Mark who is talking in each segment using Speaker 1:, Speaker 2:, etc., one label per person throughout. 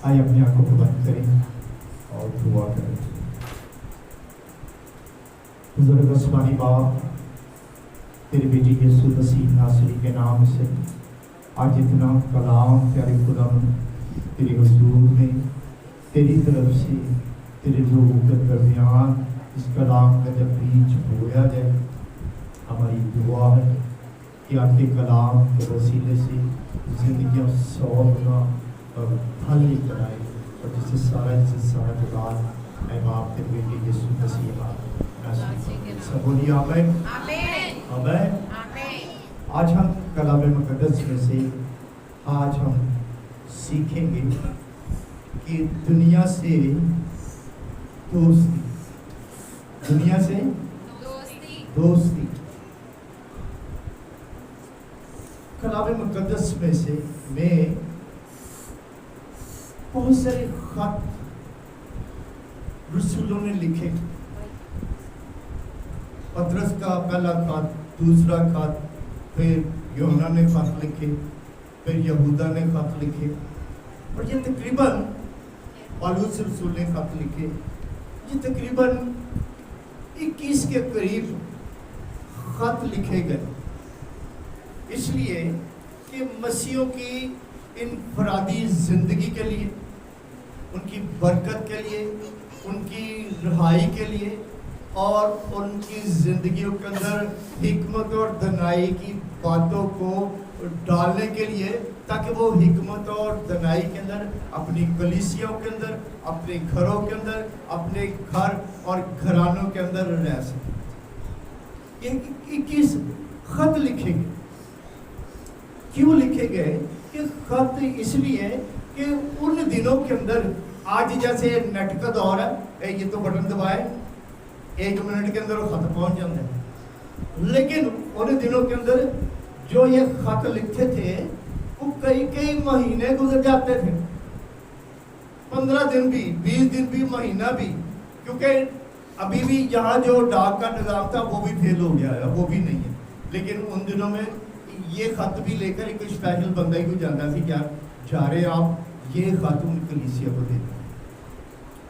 Speaker 1: آئے اپنی آنکھوں کو بند کریں اور دعا کریں۔ بزرگ آسمانی باپ، تیرے بیٹی یسوع مسیح ناصری کے نام سے آج اتنا کلام پیارے خدا تیرے حضور میں تیری طرف سے تیرے لوگوں کے درمیان اس کلام کا جب بیچ بویا جائے، ہماری دعا ہے کہ آپ کے کلام کے وسیلے سے زندگیاں 100 گنا پھل لے کر آئے، اور جس سے سارا جلال اے باپ تیرے بیٹے یسوع مسیح سب بولیے آمین آمین۔ آج ہم کلام مقدس میں سے آج ہم سیکھیں گے کہ دنیا سے دوستی، دنیا سے دوستی۔ کلام مقدس میں سے میں بہت سارے خط رسولوں نے لکھے، پطرس کا پہلا خط، دوسرا خط، پھر یوحنا نے خط لکھے، پھر یہودا نے خط لکھے، اور یہ تقریباً پالوس رسول نے خط لکھے، یہ تقریباً 21 کے قریب خط لکھے گئے، اس لیے کہ مسیحیوں کی انفرادی زندگی کے لیے، ان کی برکت کے لیے، ان کی رہائی کے لیے، اور ان کی زندگیوں کے اندر حکمت اور دانائی کی باتوں کو ڈالنے کے لیے، تاکہ وہ حکمت اور دانائی کے اندر اپنی کلیسیوں کے اندر، اپنے گھروں کے اندر، اپنے گھر اور گھرانوں کے اندر رہ سکیں۔ یہ 21 خط لکھے گئے۔ کیوں لکھے گئے؟ کہ خط اس لیے کہ ان دنوں کے اندر، آج جیسے نیٹ کا دور ہے، یہ تو بٹن دبائے 1 منٹ کے اندر وہ خط پہنچ جاتا ہے، لیکن ان دنوں کے اندر جو یہ خط لکھتے تھے وہ کئی مہینے گزر جاتے تھے، 15 دن بھی، 20 دن بھی، مہینہ بھی، کیونکہ ابھی بھی یہاں جو ڈاک کا نظام تھا وہ بھی فیل ہو گیا ہے، وہ بھی نہیں ہے، لیکن ان دنوں میں یہ خط بھی لے کر ایک اسپیشل بندہ ہی کو جانا سی، کیا جا رہے آپ یہ خط ان کلیسیا کو دینا،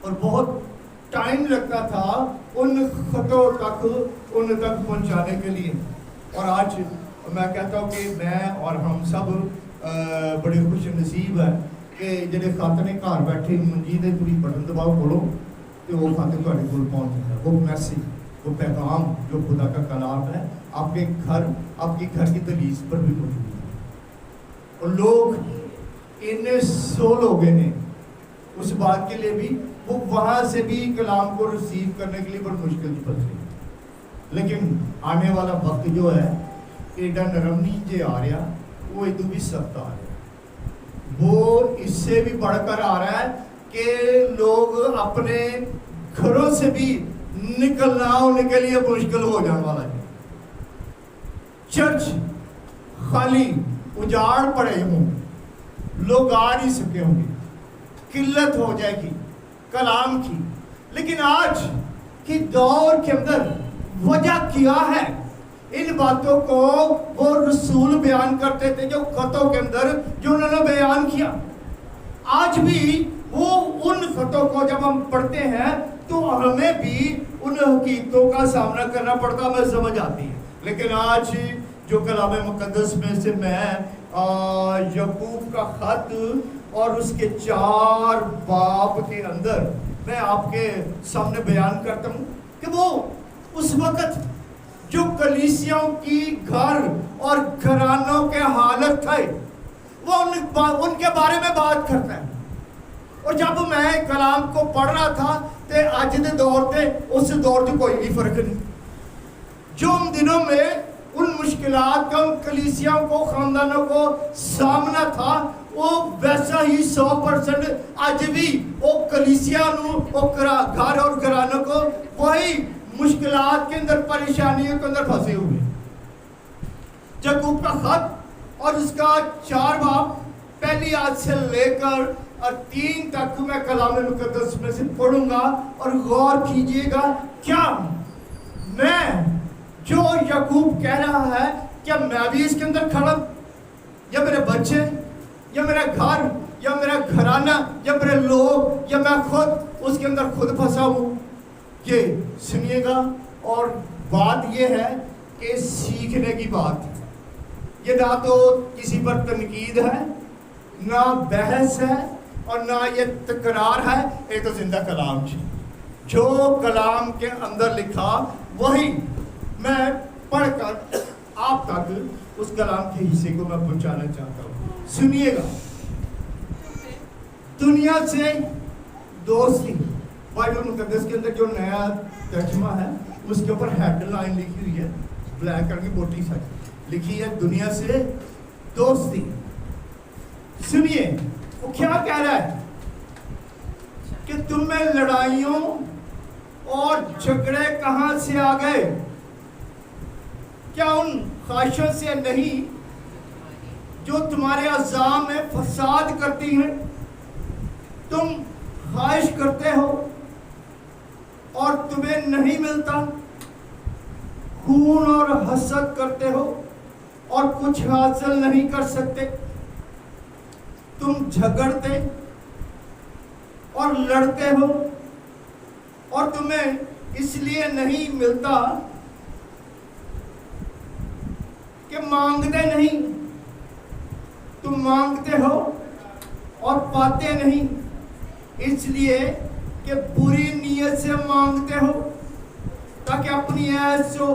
Speaker 1: اور بہت ٹائم لگتا تھا ان خطوں تک پہنچانے کے لیے۔ اور آج میں کہتا ہوں کہ میں اور ہم سب بڑے خوش نصیب ہیں کہ جڑے خط نے گھر بیٹھے منجی دے پوری بٹن دباؤ کھولو تو وہ خط تھوڑے کول پہنچ جاتا ہے، وہ میسج، وہ پیغام جو خدا کا کلام ہے آپ کے گھر، آپ کے گھر کی دہلیز پر بھی موجود ہے۔ اور لوگ اتنے سول ہو گئے ہیں اس بات کے لیے بھی، وہ وہاں سے بھی کلام کو ریسیو کرنے کے لیے بڑی مشکل پڑتی ہے، لیکن آنے والا وقت جو ہے ایڈا نرم نہیں جے آ رہا، وہ ادو بھی سخت آ رہا، وہ اس سے بھی بڑھ کر آ رہا ہے کہ لوگ اپنے گھروں سے بھی نکلنا ان کے لیے مشکل ہو جانے والا ہے، چرچ خالی اجاڑ پڑے ہوں، لوگ آ نہیں سکے ہوں گے، قلت ہو جائے گی کلام کی۔ لیکن آج کی دور کے اندر وجہ کیا ہے؟ ان باتوں کو وہ رسول بیان کرتے تھے جو خطوں کے اندر جو انہوں نے بیان کیا، آج بھی وہ ان خطوں کو جب ہم پڑھتے ہیں تو ہمیں بھی ان حقیقتوں کا سامنا کرنا پڑتا، ہمیں سمجھ آتی ہے۔ لیکن آج جو کلام مقدس میں سے میں یعقوب کا خط اور اس کے 4 باب کے اندر میں آپ کے سامنے بیان کرتا ہوں کہ وہ اس وقت جو کلیسیوں کی گھر اور گھرانوں کے حالت تھے وہ ان کے بارے میں بات کرتا ہے۔ اور جب میں کلام کو پڑھ رہا تھا تو آج دے دور تے اس دور سے کوئی بھی فرق نہیں، جو ان دنوں میں ان مشکلات کا ان کلیسیوں کو، خاندانوں کو سامنا تھا، وہ ویسا ہی 100% آج بھی وہ کلیسیاں وہ گھر اور گھرانوں کو وہی مشکلات کے اندر، پریشانیوں کے اندر پھنسے ہوئے۔ یعقوب کا خط اور اس کا 4 باب، پہلی آیت سے لے کر اور 3 تک میں کلام مقدس میں سے پڑھوں گا، اور غور کیجئے گا کیا میں جو یعقوب کہہ رہا ہے کیا میں بھی اس کے اندر کھڑا، یا میرے بچے، یا میرا گھر، یا میرا घराना या मेरे लोग या मैं खुद उसके अंदर खुद फंसा हूँ। ये सुनिएगा। और बात ये है कि सीखने की बात है, ये ना तो किसी पर तनकीद है, ना बहस है, और ना ये तकरार है। ये तो जिंदा कलाम है, जो कलाम के अंदर लिखा वही मैं पढ़कर आप तक उस कलाम के हिस्से को मैं पहुंचाना चाहता हूँ। सुनिएगा, दुनिया से दोस्ती, बाइबल मुकद्दस के अंदर जो नया तर्जुमा है उसके ऊपर हेडलाइन लिखी हुई है, ब्लैक कलर की मोटी सा लिखी है, दुनिया से दोस्ती। सुनिए वो क्या कह रहा है कि तुम में लड़ाइयों और झगड़े कहां से आ गए? क्या उन ख्वाहिशों से नहीं जो तुम्हारे अज़ाम में फसाद करती हैं? तुम ख्वाहिश करते हो और तुम्हें नहीं मिलता, खून और हसद करते हो और कुछ हासिल नहीं कर सकते। तुम झगड़ते और लड़ते हो और तुम्हें इसलिए नहीं मिलता कि मांगते नहीं। तुम मांगते हो और पाते नहीं, इसलिए कि बुरी नीयत से मांगते हो ताकि अपनी ऐशो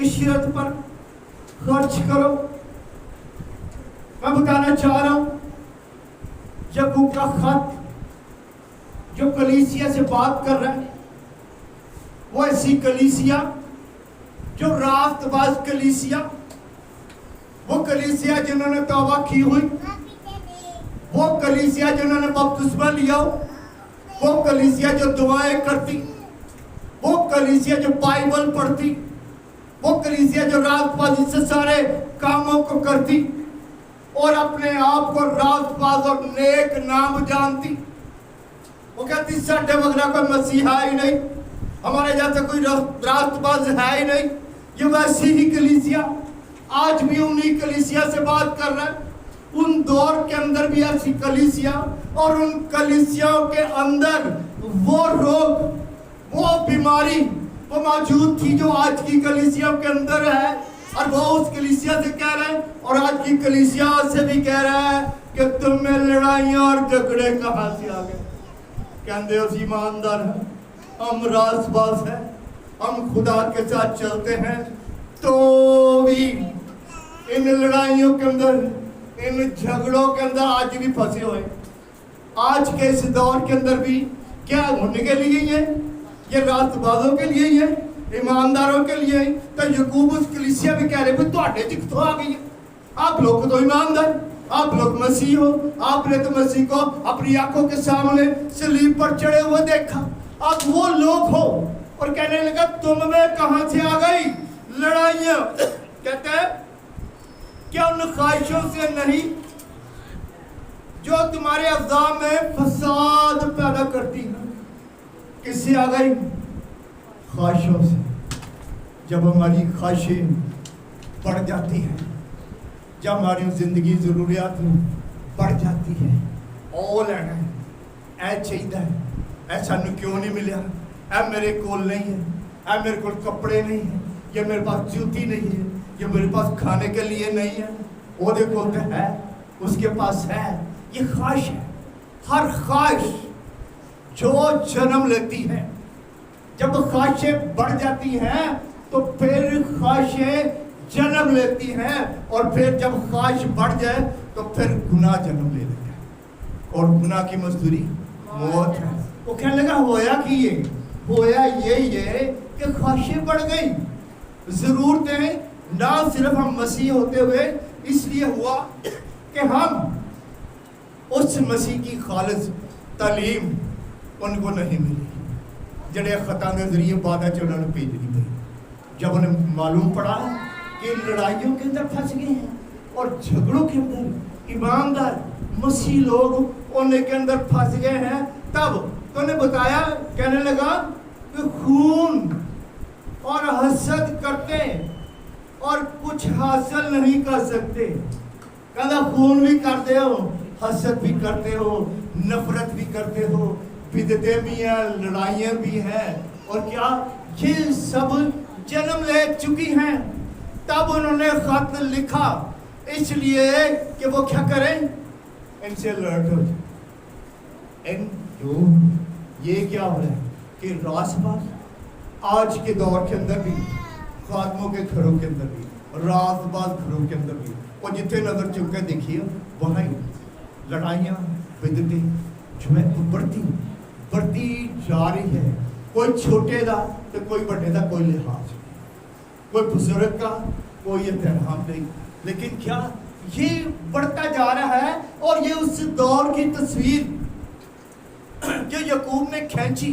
Speaker 1: इशरत पर खर्च करो। मैं बताना चाह रहा हूं, यकूब का खत जो कलीसिया से बात कर रहा है, वो ऐसी कलीसिया जो रास्तबाज कलीसिया, वो कलीसिया जिन्होंने तौबा की हुई, वो कलीसिया जिन्होंने बपतिस्मा लिया, वो कलीसिया जो दुआएं करती, वो कलीसिया जो बाइबल पढ़ती, वो कलीसिया जो रास्तबाजी से सारे कामों को करती और अपने आप को रास्तबाज और नेक नाम जानती। वो कहती साढ़े वगैरह कोई मसीहा ही नहीं, हमारे जैसे कोई रास्तबाज है ही नहीं। ये वैसी ही कलीसिया आज भी उन्हीं कलीसिया से बात कर रहा है। उन दौर के अंदर भी ऐसी कलीसिया और उन कलीसियाओं के अंदर वो रोग, वो बीमारी वो मौजूद थी जो आज की कलीसियाओं के अंदर है। और वो उस कलीसिया से कह रहे हैं और आज की कलीसिया से भी कह रहा है कि तुम में लड़ाइयाँ और झगड़े कहाँ से आ गए? कहते हो ईमानदार है, हम रास्तबाज है, हम खुदा के साथ चलते हैं, तो भी इन लड़ाइयों के अंदर, इन झगड़ों के अंदर आज भी फंसे हुए। आज के इस दौर के अंदर भी क्या होने के लिए ही है? ये रास्तबाजों के लिए ही है, ईमानदारों के लिए ही। तो यकूब उस कलीसिया भी कह रहे भाई ਤੁਹਾਡੇ ਚ कितों आ गई है? आप लोग तो ईमानदार, आप लोग मसीह हो, आपने तो मसीह को अपनी आंखों के सामने सलीब पर चढ़े हुए देखा। आप वो लोग हो और कहने लगा तुम में कहां से आ गई लड़ाइयां? कहते हैं क्या उन ख्वाहिशों से नहीं जो तुम्हारे अज़ाम में फसाद पैदा करती है? किससे आ गई? ख्वाहिशों से। जब हमारी ख्वाहिशें बढ़ जाती हैं, जब हमारी जिंदगी जरूरियात बढ़ जाती है, ओ लेना है, ऐ चाहिए, ऐ सानू क्यों नहीं मिला, ऐ मेरे कोल नहीं है, ऐ मेरे को कपड़े नहीं है, ये मेरे पास जूती नहीं है, ये मेरे पास खाने के लिए नहीं है, वो देखो है, उसके पास है। ये ख्वाहिश है। हर ख्वाहिश जो जन्म लेती है, जब ख्वाहिशें बढ़ जाती हैं तो फिर ख्वाहिशें जन्म लेती हैं, और फिर जब ख्वाहिश बढ़ जाए तो फिर गुनाह जन्म ले लेता है, और गुनाह की मजदूरी मौत है। वो कहने लगा होया कि ये होया ये कि ख्वाहिशें बढ़ गई। ज़रूरतें ना सिर्फ हम मसीह होते हुए इसलिए हुआ कि हम उस मसीह की खालिस तालीम उनको नहीं मिली जड़े खता के जरिए बाद उन्होंने भेजनी पई। जब उन्हें मालूम पड़ा कि लड़ाइयों के अंदर फंस गए हैं और झगड़ों के अंदर ईमानदार मसीह लोग उन्हें के अंदर फंस गए हैं, तब तो उन्हें बताया, कहने लगा कि खून और हसद करते और कुछ हासिल नहीं कर सकते। कहता खून भी करते हो, हसद भी करते हो, नफरत भी करते हो, बिदतें भी हैं, लड़ाइयाँ भी हैं, और क्या ये सब जन्म ले चुकी हैं। तब उन्होंने खत लिखा इसलिए कि वो क्या करें, इनसे अलर्ट हो जाए। ये क्या हो रहा है कि रासबाज आज के दौर के अंदर भी, खादमों के घरों के अंदर भी, रासबाज घरों के अंदर भी, और जितने नजर चुके देखिए वहाँ लड़ाइयाँ बिदतें जो है बढ़ती जा रही है। कोई छोटे का तो कोई बड़े का कोई लिहाज, कोई बुजुर्ग का कोई एहतराम नहीं, लेकिन क्या ये बढ़ता जा रहा है। और ये उस दौर की तस्वीर जो याकूब ने खींची,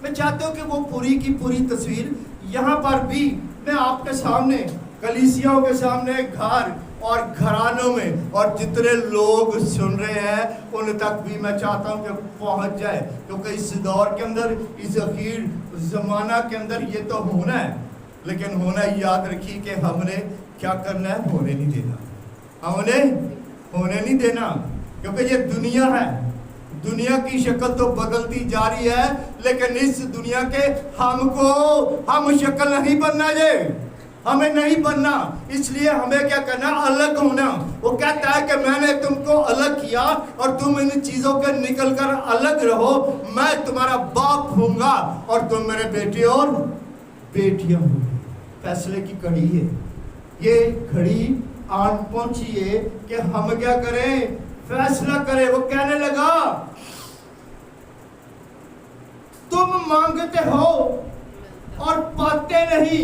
Speaker 1: मैं चाहता हूँ कि वो पूरी की पूरी तस्वीर यहाँ पर भी मैं आपके सामने, कलीसियाओं के सामने, घर और घरानों में, और जितने लोग सुन रहे हैं उन तक भी मैं चाहता हूँ कि पहुँच जाए, क्योंकि इस दौर के अंदर, इस अखीर ज़माना के अंदर ये तो होना है, लेकिन होना याद रखिए कि हमने क्या करना है, होने नहीं देना, हमने होने नहीं देना, क्योंकि ये दुनिया है, दुनिया की शक्ल तो बदलती जा रही है, लेकिन इस दुनिया के हम शक्ल नहीं बनना, ये हमें नहीं बनना। इसलिए हमें क्या करना, अलग होना। वो कहता है कि मैंने तुमको अलग किया और तुम इन चीजों के निकल कर अलग रहो, मैं तुम्हारा बाप होऊंगा और तुम मेरे बेटे और बेटियां होंगे। फैसले की घड़ी है, ये घड़ी आन पहुंची है कि हम क्या करें, फैसला करें। वो कहने लगा तुम मांगते हो और पाते नहीं,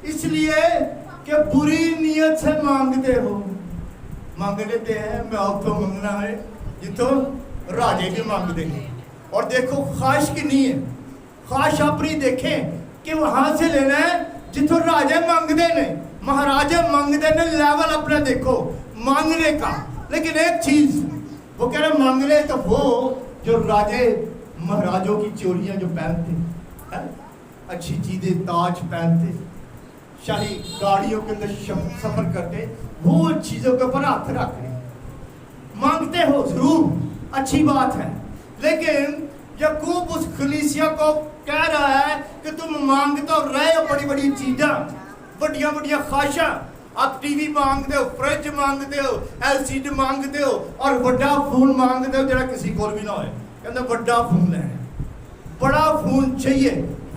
Speaker 1: इसलिए कि बुरी नीयत से मांगते हो। मांग लेते हैं, मैं आपको मांगना है जितो राजे भी मांगते हैं। और देखो ख्वाहिश की नहीं है, ख्वाहिश अपनी देखें कि वहां से लेना है जितो राजे मांगते ने, महाराजे मांगते ने, लेवल अपना देखो मांगने का। लेकिन एक चीज वो कह रहे मांगने, तो वो जो राजे महाराजों की चोरियां जो पहनते, अच्छी चीजें, ताज पहनते, शाही गाड़ियों के अंदर सफर करते, वो चीजों के ऊपर हाथ रख रहे, मांगते हो जरूर, अच्छी बात है, लेकिन याकूब उस कलीसिया को कह रहा है कि तुम मांगते हो रहे हो बड़ी बड़ी चीज़ां, बड़िया बड़िया ख्वाहिशां। आप टीवी मांगते हो, फ्रिज मांगते हो, एलसीडी मांगते हो, और बड़ा फोन मांगते हो जरा किसी को भी ना हो, कहते बड़ा फोन है, बड़ा फोन चाहिए,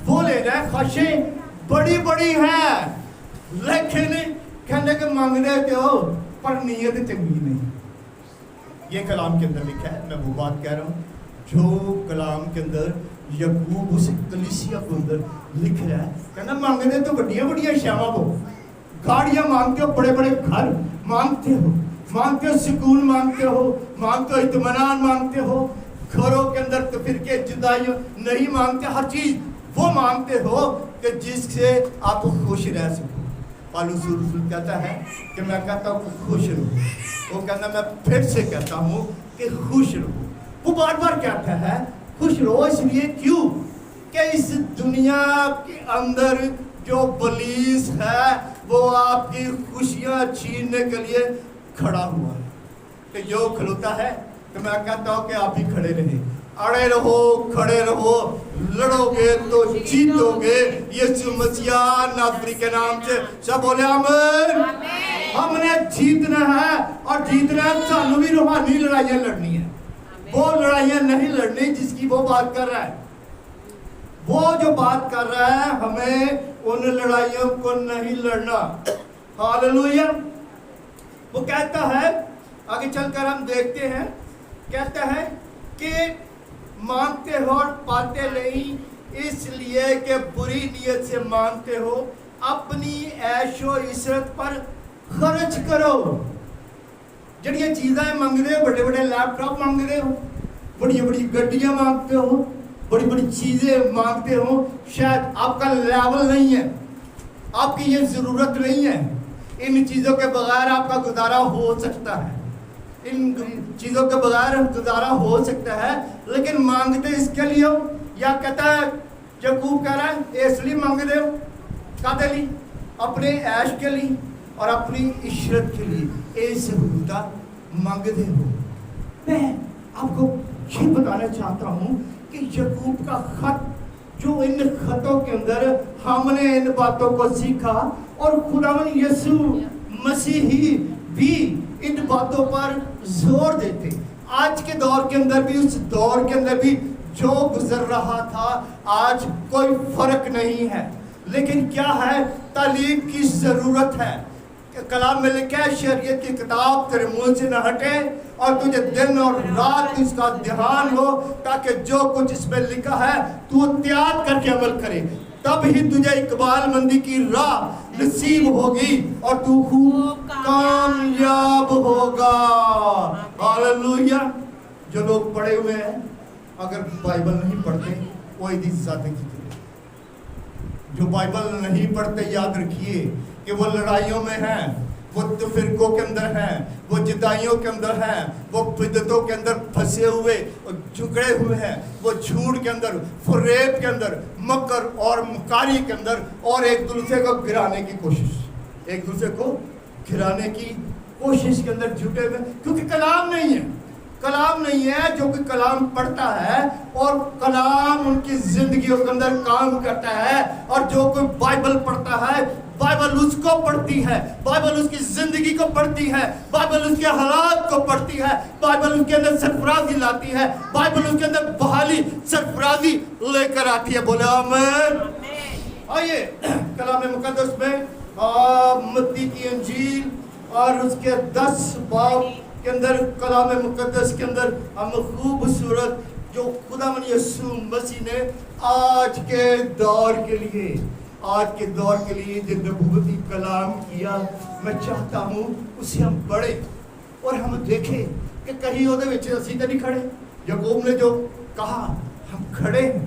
Speaker 1: वो लेना है। ख्वाहिशें बड़ी बड़ी है, लेकिन कहने के मांगने के हो पर नीयत चंगी नहीं। ये कलाम के अंदर लिखा है, मैं वो बात कह रहा हूँ जो कलाम के अंदर याकूब उस कलीसिया के अंदर लिख रहा है। कहना मांगने तो बड़िया बड़िया शामा को, गाड़ियां मांगते हो, बड़े बड़े घर मांगते हो, सुकून मांगते हो, इत्मीनान मांगते हो, घरों के अंदर तो फिर के जुदाई नहीं मांगते, हर चीज वो मांगते हो कि जिससे आप खुश रह सको। पालूस रसूल कहता है कि मैं कहता हूँ खुश रहो, वो कहना मैं फिर से कहता हूँ कि खुश रहो। वो बार बार कहता है खुश रहो, इसलिए क्यों कि इस दुनिया के अंदर जो बलीस है वो आपकी खुशियाँ छीनने के लिए खड़ा हुआ है। तो जो खड़ोता है तो मैं कहता हूँ कि आप ही खड़े रहे, अड़े रहो, खड़े रहो, लड़ोगे तो जीतोगे। यीशु मसीह नासरी के नाम से सब बोले आमीन। हमने जीतना है, और जीतना है सानू भी रूहानी लड़ाइयाँ लड़नी है। वो लड़ाइयाँ नहीं लड़नी जिसकी वो बात कर रहा है, वो जो बात कर रहा है हमें उन लड़ाइयों को नहीं लड़ना। हालेलुया। वो कहता है, आगे चलकर हम देखते हैं, कहता है कि मांगते हो और पाते नहीं, इसलिए कि बुरी नीयत से मांगते हो, अपनी ऐशो इशरत पर खर्च करो। जड़िया चीज़ें मांगते हो, बड़े बड़े लैपटॉप मांगते हो, बड़ी बड़ी गड्डियाँ मांगते हो, बड़ी बड़ी चीज़ें मांगते हो, शायद आपका लेवल नहीं है, आपकी ये ज़रूरत नहीं है। इन चीज़ों के बगैर आपका गुजारा हो सकता है, इन चीज़ों के बगैर गुजारा हो सकता है, लेकिन मांगते इसके लिए हो। या कहता है याकूब कह रहा है इसलिए मांगते हो, कादे लिए, अपने ऐश के लिए और अपनी इशरत के लिए, ऐसे होता मांगते हो। मैं आपको ये बताना चाहता हूँ कि याकूब का खत, जो इन खतों के अंदर हमने इन बातों को सीखा, और खुदावंद यीशु मसीह ही भी इन बातों पर जोर देते। आज के दौर के अंदर भी, उस दौर के अंदर भी जो गुजर रहा था, आज कोई फर्क नहीं है। लेकिन क्या है, तालीम की जरूरत है। कलाम में लिखा है, शरीयत की किताब तेरे मुंह से न हटे और तुझे दिन और रात इसका ध्यान हो, ताकि जो कुछ इसमें लिखा है तू त्याग करके अमल करे, तब ही तुझे इकबाल मंदी की राह नसीब होगी और तू खूब कामयाब होगा। हालेलुया। जो लोग पढ़े हुए हैं, अगर बाइबल नहीं पढ़ते, वो इतनी ज़्यादा की, जो बाइबल नहीं पढ़ते, याद रखिए कि वो लड़ाइयों में हैं, वो फिरकों के अंदर हैं, वो जिदाइयों के अंदर हैं, वो बिदतों के अंदर फंसे हुए झुकड़े हुए हैं, वो झूठ के अंदर, फरेब के अंदर, मकर और मकारी के अंदर, और एक दूसरे को गिराने की कोशिश, एक दूसरे को गिराने की कोशिश के अंदर जुटे हुए, क्योंकि कलाम नहीं है। कलाम नहीं है। जो कि कलाम पढ़ता है और कलाम उनकी जिंदगियों के अंदर काम करता है, और जो कोई बाइबल पढ़ता है, बाइबल उसको पढ़ती है, बाइबल उसकी जिंदगी को पढ़ती है, बाइबल उसके हालात को पढ़ती है, बाइबल उसके अंदर सरफराजी लाती है, बाइबल उसके अंदर बहाली सरफराजी लेकर आती है। बोले आमीन। आइए कलाम मुकद्दस में मत्ती की इंजील और उसके 10 बाब के अंदर, कलाम मुकद्दस के अंदर हम खूबसूरत जो खुदावंद यीशु मसीह ने आज के दौर के लिए जो नबूवती कलाम किया, मैं चाहता हूँ उसे हम पढ़े और हम देखें कि कहीं ਉਹਦੇ ਵਿੱਚ ਅਸੀਂ तो नहीं खड़े। याकूब ने जो कहा, हम खड़े हैं,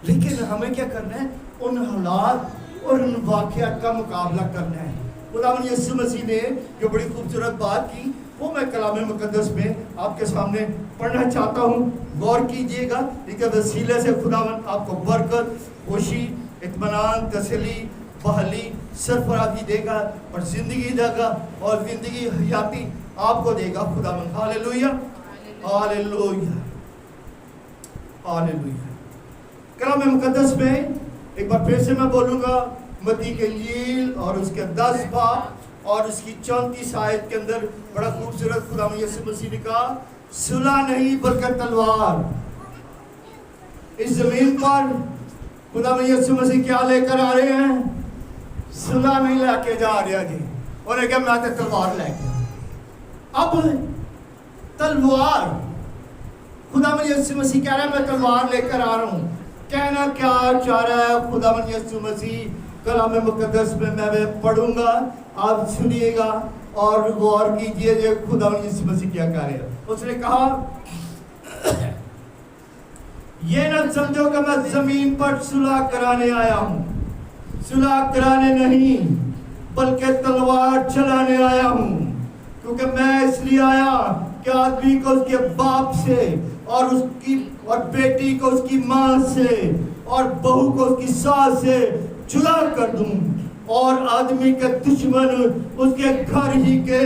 Speaker 1: लेकिन हमें क्या करना है, उन हालात और उन वाक़यात का मुकाबला करना है। खुदावंद यीशु मसीह ने जो बड़ी खूबसूरत बात की, वो मैं कलाम मुकद्दस में आपके सामने पढ़ना चाहता हूँ। गौर कीजिएगा, इसके वसीले से खुदावंद आपको बरकत, खुशी, इत्मीनान, तसल्ली, बहाली, सरफराजी देगा और ज़िंदगी देगा और ज़िंदगी हयाती आपको देगा खुदावंद। हालेलुया, हालेलुया, हालेलुया। कलाम मुकद्दस में एक बार फिर से मैं बोलूँगा, मत्ती के इंजील और उसके 10 बाब और उसकी 34 आयत के अंदर बड़ा खूबसूरत खुदावंद यीशु मसीह ने कहा, सुलह नहीं बल्कि तलवार। इस जमीन पर खुदावंद यीशु मसीह क्या लेकर आ रहे हैं? सुलह नहीं लेके जा रहे जी। उन्हें कहा मैं तो तलवार लेके, अब तलवार, खुदावंद यीशु मसीह कह रहा है मैं तलवार लेकर आ रहा हूँ। कहना क्या चाह रहा है खुदावंद यीशु मसीह? कलाम मुकद्दस में मैं पढ़ूंगा, आप सुनिएगा और गौर कीजिए जो खुदावंद यीशु मसीह क्या कह रहे हैं। उसने कहा, ये न समझो कि मैं जमीन पर सुलह कराने आया हूँ, सुलह कराने नहीं बल्कि तलवार चलाने आया हूँ। क्योंकि मैं इसलिए आया कि आदमी को उसके बाप से और उसकी और बेटी को उसकी माँ से और बहू को उसकी सास से जुदा कर दूं, और आदमी के दुश्मन उसके घर ही के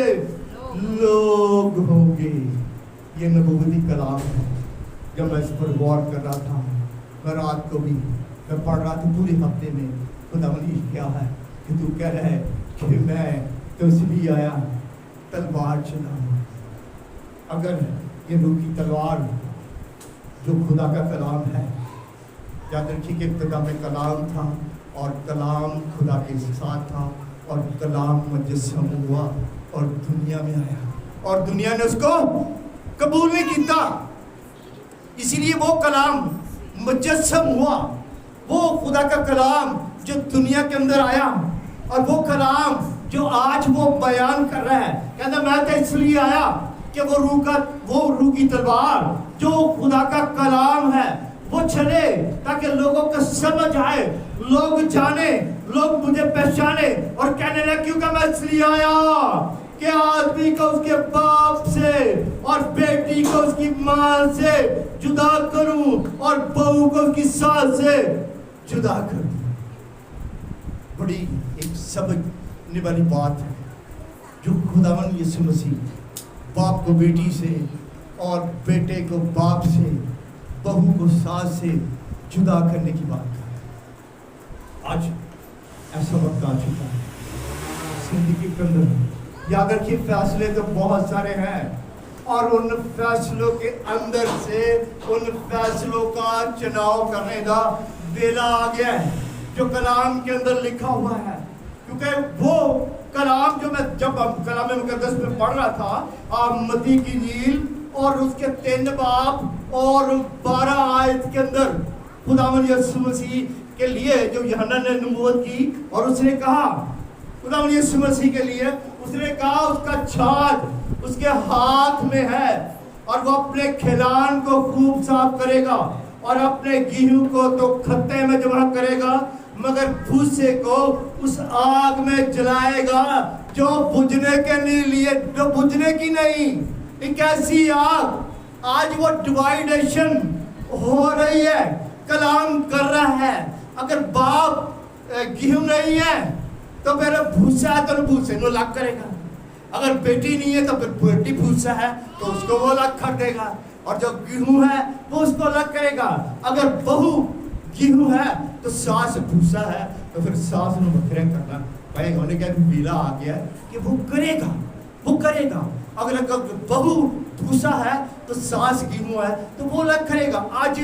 Speaker 1: लोग होंगे। ये नबूवती कलाम है। जब मैं इस पर गौर कर रहा था, मैं रात को भी मैं पढ़ रहा था, पूरे हफ्ते में खुदावंद क्या है कि तू कह रहा है कि मैं तो इसलिए आया तलवार चलाऊं। अगर ये रूह की तलवार जो खुदा का कलाम है, याद रखिए कि इब्तिदा में कलाम था और कलाम खुदा के साथ था और कलाम मुजस्सम हुआ और दुनिया में आया और दुनिया ने उसको कबूल नहीं किया। इसीलिए वो कलाम मुजस्सम हुआ, वो खुदा का कलाम जो दुनिया के अंदर आया, और वो कलाम जो आज वो बयान कर रहा है, कहता मैं तो इसलिए आया कि वो रूह की तलवार जो खुदा का कलाम है वो चले, ताकि लोगों को समझ आए, लोग जाने, लोग मुझे पहचाने और कहने लगे क्योंकि मैं इसलिए आया कि आदमी को उसके बाप से और बेटी को उसकी माँ से जुदा करूं और बहू को उसकी सास से जुदा करूं। बड़ी एक समझने वाली बात है जो खुदावंद यीशु मसीह बाप को बेटी से, اور بیٹے کو باپ سے، بہو کو ساس سے جدا کرنے کی بات کر رہا ہے۔ آج ایسا وقت آ چکا ہے زندگی کے اندر، یاد رکھیے فیصلے تو بہت سارے ہیں، اور ان فیصلوں کے اندر سے ان فیصلوں کا چناؤ کرنے کا ویلا آ گیا ہے جو کلام کے اندر لکھا ہوا ہے۔ کیونکہ وہ کلام جو میں جب کلام مقدس میں پڑھ رہا تھا، متی کی انجیل اور اس کے 3 باب اور 12 آیت کے اندر خداوند یسوع مسیح کے لیے جو یوحنا نے نبوت کی، اور اس نے کہا خداوند یسوع مسیح کے لیے اس نے کہا اس کا چھاج اس کے ہاتھ میں ہے، اور وہ اپنے کھیلان کو خوب صاف کرے گا اور اپنے گیہوں کو تو کھتے میں جمع کرے گا، مگر بھوسے کو اس آگ میں جلائے گا جو بجھنے کے لیے، جو بجھنے کی نہیں۔ ایک ایسی آگ، آج وہ ڈیوائیڈیشن ہو رہی ہے، کلام کر رہا ہے۔ اگر باپ گیہوں نہیں ہے تو پھر بھوسا ہے تو بھوسے نو الگ کرے گا، اگر بیٹی نہیں ہے تو پھر بیٹی بھوسا ہے تو اس کو وہ الگ کر دے گا، اور جو گیہوں ہے وہ اس کو الگ کرے گا۔ اگر بہو گیہوں ہے تو ساس بھوسا ہے تو پھر ساس نو بکھرے کرنا پائے گا۔ انہیں کہا ویلا آ گیا ہے کہ وہ کرے گا، وہ کرے گا۔ اگر بہو بھوسا ہے تو ساس گیہوں ہے تو وہ الگ کرے گا۔ آج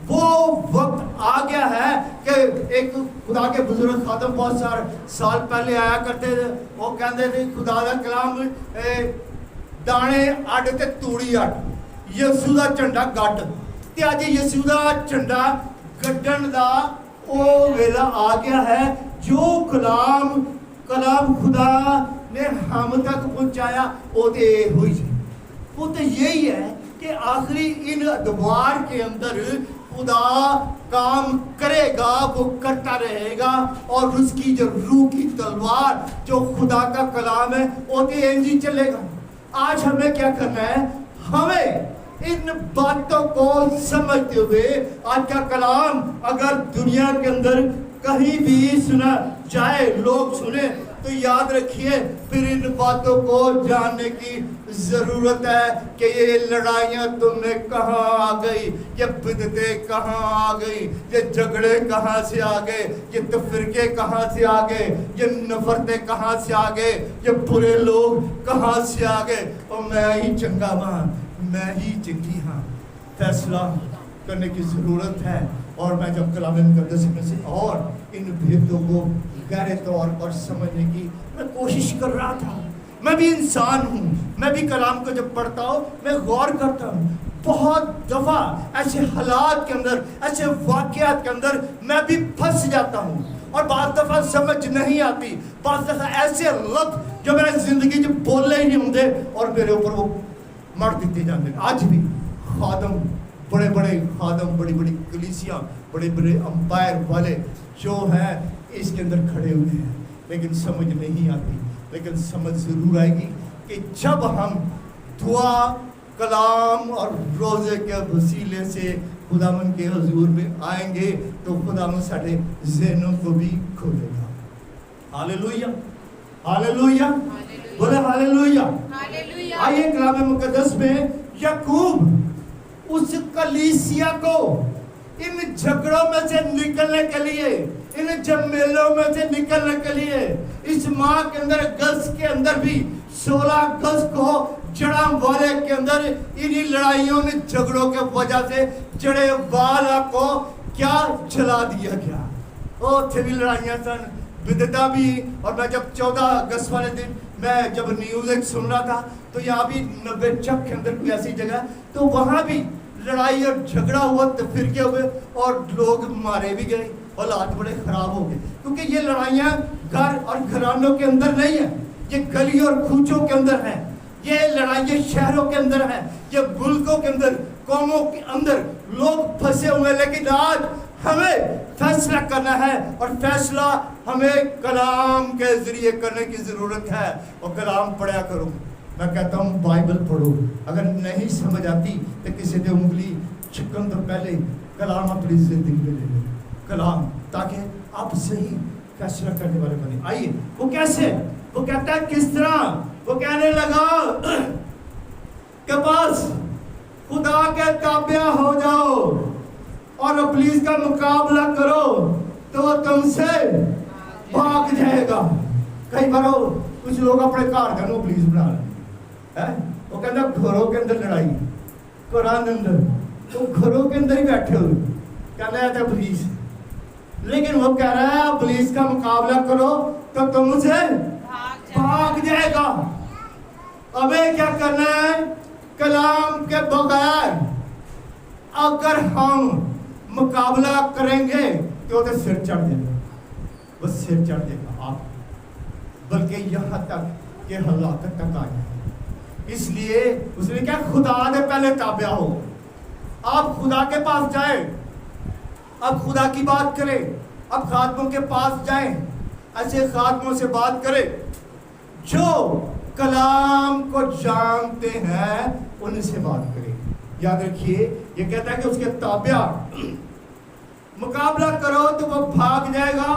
Speaker 1: وہ وقت آ گیا ہے کہ ایک خدا کے بزرگ خادم بہت سارے سال پہلے آیا کرتے تھے، وہ کہتے تھے خدا کا کلام دانے اڈ تے توڑی اڈ، یسوع دا جھنڈا گڈ، تے اج یسوع دا جھنڈا گڈن دا او ویلا آ گیا ہے۔ جو کلام خدا نے ہم تک پہنچایا وہ تے ہوئی ہے، وہ تے یہی ہے کہ آخری ان ادوار کے اندر خدا کام کرے گا، وہ کرتا رہے گا، اور اس کی جو روح کی تلوار جو خدا کا کلام ہے وہ تے انجی چلے گا۔ آج ہمیں کیا کرنا ہے؟ ہمیں ان باتوں کو سمجھتے ہوئے آج کا کلام اگر دنیا کے اندر کہیں بھی سنا جائے، لوگ سنیں، تو یاد رکھیے پھر ان باتوں کو جاننے کی ضرورت ہے کہ یہ لڑائیاں تم میں کہاں آ گئی، یہ بدعتیں کہاں آ گئی، یہ جھگڑے کہاں سے آ گئے، یہ تفرقے کہاں سے آ گئے، یہ نفرتیں کہاں سے آ گئے، یہ برے لوگ کہاں سے آ گئے۔ اور میں ہی چنگا ہاں، میں ہی چنگی ہاں۔ فیصلہ کرنے کی ضرورت ہے، اور میں جب کلام مقدس میں سے اور ان بھیدوں کو گہرے طور پر سمجھنے کی میں کوشش کر رہا تھا۔ میں بھی انسان ہوں، میں بھی کلام کو جب پڑھتا ہوں میں غور کرتا ہوں، بہت دفعہ ایسے حالات کے اندر، ایسے واقعات کے اندر میں بھی پھنس جاتا ہوں، اور بعض دفعہ سمجھ نہیں آتی، بعض دفعہ ایسے لفظ جو میں زندگی جو بولے ہی نہیں ہوتے اور میرے اوپر وہ مر دیتے جاتے ہیں۔ آج بھی خادم، بڑے بڑے خادم، بڑی بڑی کلیسیاں، بڑے بڑے امپائر والے جو ہیں اس کے اندر کھڑے ہوئے ہیں، لیکن سمجھ نہیں آتی۔ لیکن سمجھ ضرور آئے گی کہ جب ہم دعا، کلام اور روزے کے وسیلے سے خداوند کے حضور میں آئیں گے تو خداوند سارے ذہنوں کو بھی کھولے گا۔ ہاللویا، ہاللویا، بولے ہاللویا۔ آئیے کلام مقدس میں یعقوب اس کلیسیا کو ان جھگڑوں میں سے نکلنے کے لیے، ان جمیلوں میں سے نکلنے کے لیے، اس ماہ کے اندر اگست کے اندر بھی 16 اگست کو جڑاں والے کے اندر انہی لڑائیوں میں جھگڑوں کے وجہ سے جڑے والا کو کیا جلا دیا گیا۔ اور تھے بھی لڑائیاں سن، بدعتاں بھی، اور میں جب 14 اگست والے دن میں جب نیوز ایک سن رہا تھا تو یہاں بھی 90 چک کے اندر کوئی ایسی جگہ تو وہاں بھی لڑائی اور جھگڑا ہوا، تفرقے ہوئے اور لوگ مارے بھی گئے، حالات بڑے خراب ہو گئے، کیونکہ یہ لڑائیاں گھر اور گھرانوں کے اندر نہیں ہیں، یہ گلی اور کوچوں کے اندر ہیں، یہ لڑائیاں شہروں کے اندر ہیں، یہ ملکوں کے اندر، قوموں کے اندر لوگ پھنسے ہوئے۔ لیکن آج ہمیں فیصلہ کرنا ہے، اور فیصلہ ہمیں کلام کے ذریعے کرنے کی ضرورت ہے۔ اور کلام پڑھا کرو، میں کہتا ہوں بائبل پڑھو، اگر نہیں سمجھ آتی تو کسی دے انگلی چھکن تو پہلے کلام اپنی زندگی میں لے لو، کلام، تاکہ آپ صحیح فیصلہ کرنے والے بنے۔ آئیے وہ کیسے، وہ کہتا ہے کس طرح، وہ کہنے لگا کہ بس खुदा के ताबे हो जाओ और इब्लीस का मुकाबला करो तो वो तुमसे भाग जाएगा। कई बार कुछ लोग अपने घर का इब्लीस बना लेते हैं, वो कहना घरों के अंदर लड़ाई, कुरान के अंदर तो घरों के अंदर ही बैठे हुए कहना है इब्लीस, लेकिन वो कह रहा है इब्लीस का मुकाबला करो तो तुमसे भाग जाएगा। हमें क्या करना है? कलाम के बगैर अगर हम मुकाबला करेंगे तो सिर चढ़ जाएगा, बस सिर चढ़ जाएगा आप, बल्कि यहाँ तक कि हलाकत तक आ जाए। इसलिए उसने क्या खुदा ने पहले ताबिया हो, आप खुदा के पास जाए, अब खुदा की बात करें, अब खातमों के पास जाएं, ऐसे खातमों से बात करें जो कलाम को जानते हैं, उनसे बात करें। याद रखिए ये कहता है कि उसके ताबिया मुकाबला करो तो वो भाग जाएगा,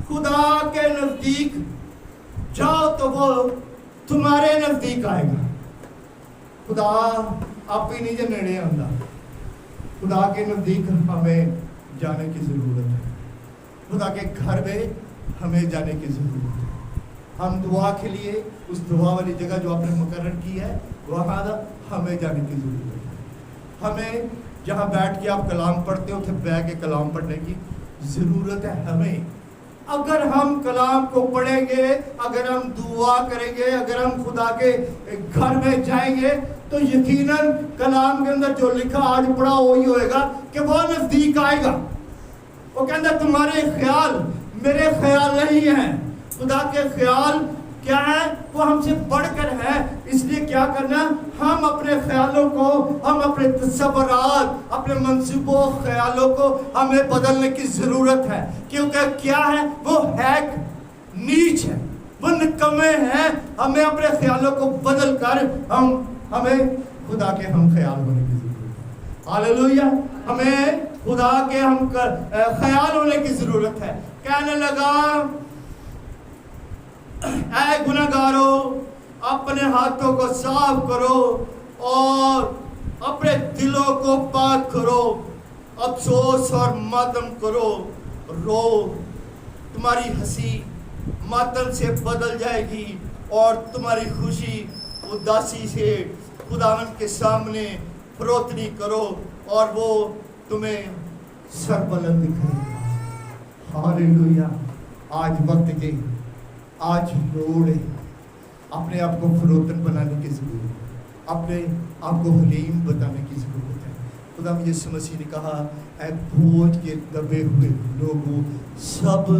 Speaker 1: खुदा के नजदीक जाओ तो वो तुम्हारे नजदीक आएगा। खुदा आप ही नहीं नेड़े आंदा, खुदा के नजदीक हमें जाने की जरूरत है, खुदा के घर में हमें जाने की जरूरत है। हम दुआ के लिए उस दुआ वाली जगह जो आपने मुकर्रर की है वहाँ हमें जाने की जरूरत है। हमें जहाँ बैठ के आप कलाम पढ़ते हो, उसे बैठ के कलाम पढ़ने की ज़रूरत है हमें। अगर हम कलाम को पढ़ेंगे, अगर हम दुआ करेंगे, अगर हम खुदा के घर में जाएंगे तो यकीनन कलाम के अंदर जो लिखा आज पढ़ा वही होएगा कि वो नज़दीक आएगा। वो कहता तुम्हारे ख्याल मेरे ख्याल नहीं हैं, खुदा के ख्याल क्या है? वो हमसे बढ़कर है। इसलिए क्या करना? हम अपने ख्यालों को, हम अपने तसव्वुरात, अपने मंसूबों ख्यालों को हमें बदलने की ज़रूरत है, क्योंकि क्या है? वो हैक नीच है, वो निकम्मे हैं। हमें अपने ख्यालों को बदल कर हमें खुदा के हम ख्याल होने की ज़रूरत है। हालेलुया! हमें खुदा के हम ख्याल होने की ज़रूरत है। कहने लगा ऐ गुनहगारों, अपने हाथों को साफ करो और अपने दिलों को पाक करो, अफसोस और मातम करो, रो, तुम्हारी हंसी मातम से बदल जाएगी और तुम्हारी खुशी उदासी से खुदावंद के सामने फरोतनी करो और वो तुम्हें सरबलंद दिखाएगा। हालेलुया! आज वक्त के आज लोड़ है अपने आप को फरोतन बनाने की ज़रूरत है, अपने आप को हलीम बताने की ज़रूरत है। खुदा यीशु मसीह ने कहा ऐ बोझ के दबे हुए लोगों सब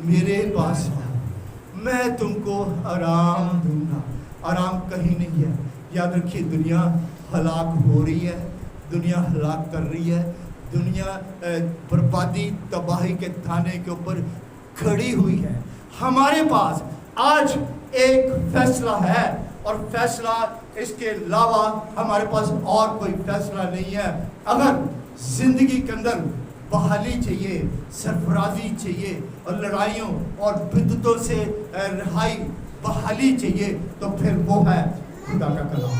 Speaker 1: मेरे पास आओ, मैं तुमको आराम दूंगा। आराम कहीं नहीं है। याद रखिए दुनिया हलाक हो रही है, दुनिया हलाक कर रही है, दुनिया बर्बादी तबाही के थाने के ऊपर खड़ी हुई है। हमारे पास आज एक फैसला है और फैसला इसके अलावा हमारे पास और कोई फैसला नहीं है। अगर जिंदगी के अंदर बहाली चाहिए, सरफराजी चाहिए और लड़ाइयों और बिद्दतों से रिहाई बहाली चाहिए तो फिर वो है खुदा का कलाम।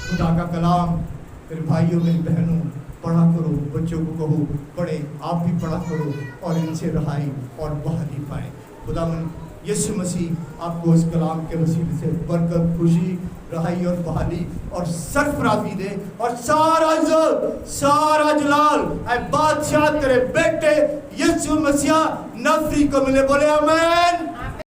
Speaker 1: खुदा का कलाम फिर भाइयों मेरी बहनों पढ़ा करो, बच्चों को कहो पढ़े, आप भी पढ़ा करो और इनसे रिहाई और बहाली पाए। खुदावंद यीशु मसीह आपको इस कलाम के वसीले से बरकत, खुशी, रहाई और बहाली और सरफराजी दे और सारा इज्जत, सारा जलाल ऐ बादशाह तेरे बेटे यीशु मसीह नसरी को मिले। बोले आमीन।